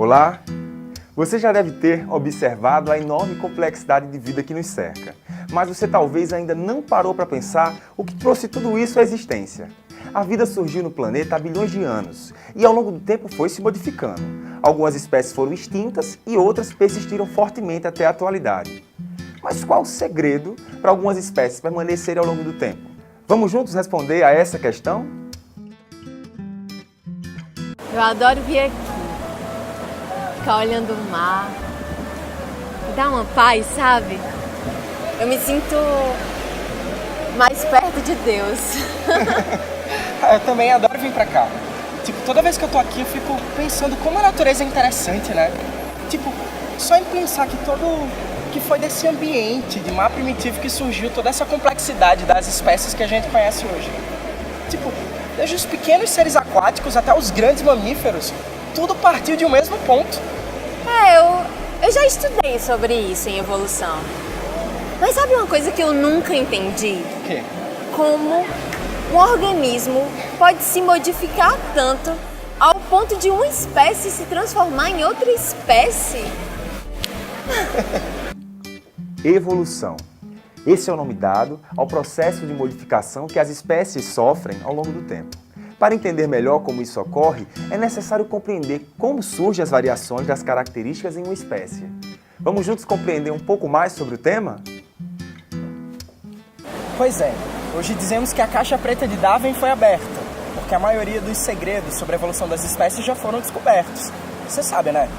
Olá! Você já deve ter observado a enorme complexidade de vida que nos cerca, mas você talvez ainda não parou para pensar o que trouxe tudo isso à existência. A vida surgiu no planeta há bilhões de anos e ao longo do tempo foi se modificando. Algumas espécies foram extintas e outras persistiram fortemente até a atualidade. Mas qual o segredo para algumas espécies permanecerem ao longo do tempo? Vamos juntos responder a essa questão? Eu adoro vir aqui, ficar olhando o mar, dá uma paz, sabe? Eu me sinto mais perto de Deus. Eu também adoro vir pra cá. Toda vez que eu tô aqui eu fico pensando como a natureza é interessante, né? Só em pensar que foi desse ambiente de mar primitivo que surgiu toda essa complexidade das espécies que a gente conhece hoje. Desde os pequenos seres aquáticos até os grandes mamíferos, tudo partiu de um mesmo ponto. Eu já estudei sobre isso em evolução. Mas sabe uma coisa que eu nunca entendi? O quê? Como um organismo pode se modificar tanto ao ponto de uma espécie se transformar em outra espécie? Evolução. Esse é o nome dado ao processo de modificação que as espécies sofrem ao longo do tempo. Para entender melhor como isso ocorre, é necessário compreender como surgem as variações das características em uma espécie. Vamos juntos compreender um pouco mais sobre o tema? Pois é, hoje dizemos que a caixa preta de Darwin foi aberta, porque a maioria dos segredos sobre a evolução das espécies já foram descobertos. Você sabe, né?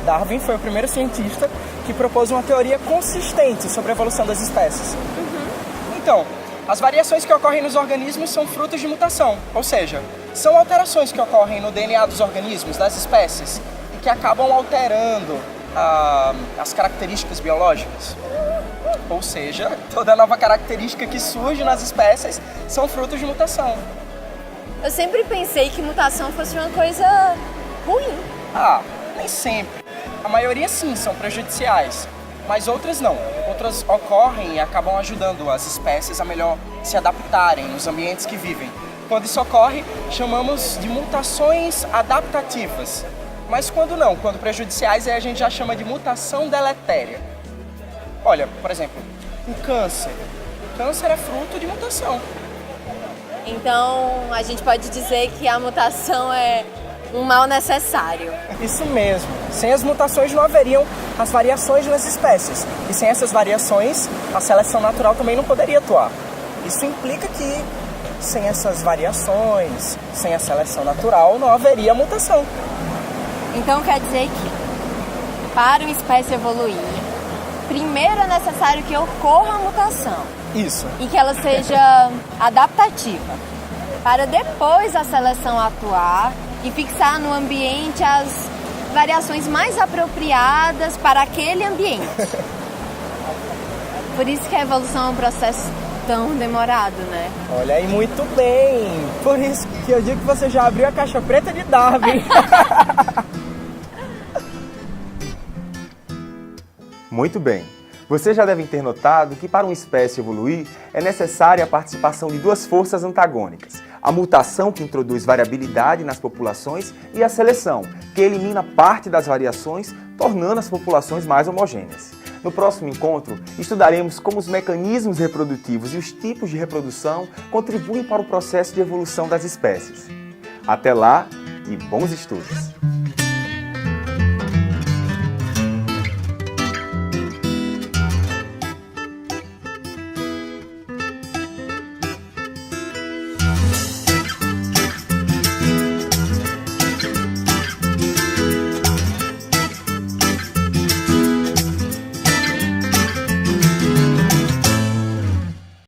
Darwin foi o primeiro cientista que propôs uma teoria consistente sobre a evolução das espécies. Então, as variações que ocorrem nos organismos são frutos de mutação, ou seja, são alterações que ocorrem no DNA dos organismos, das espécies, e que acabam alterando as características biológicas. Ou seja, toda nova característica que surge nas espécies são frutos de mutação. Eu sempre pensei que mutação fosse uma coisa ruim. Nem sempre. A maioria sim são prejudiciais, mas outras não. Outras ocorrem e acabam ajudando as espécies a melhor se adaptarem nos ambientes que vivem. Quando isso ocorre, chamamos de mutações adaptativas. Mas quando prejudiciais, aí a gente já chama de mutação deletéria. Olha, por exemplo, o câncer. O câncer é fruto de mutação. Então, a gente pode dizer que a mutação é um mal necessário. Isso mesmo. Sem as mutações não haveriam as variações nas espécies. E sem essas variações, a seleção natural também não poderia atuar. Isso implica que sem essas variações, sem a seleção natural, não haveria mutação. Então quer dizer que, para uma espécie evoluir, primeiro é necessário que ocorra a mutação. Isso. E que ela seja adaptativa. Para depois a seleção atuar e fixar no ambiente as variações mais apropriadas para aquele ambiente. Por isso que a evolução é um processo tão demorado, né? Olha aí, muito bem! Por isso que eu digo que você já abriu a caixa preta de Darwin. Muito bem. Vocês já devem ter notado que para uma espécie evoluir é necessária a participação de duas forças antagônicas. A mutação, que introduz variabilidade nas populações, e a seleção, que elimina parte das variações, tornando as populações mais homogêneas. No próximo encontro, estudaremos como os mecanismos reprodutivos e os tipos de reprodução contribuem para o processo de evolução das espécies. Até lá e bons estudos!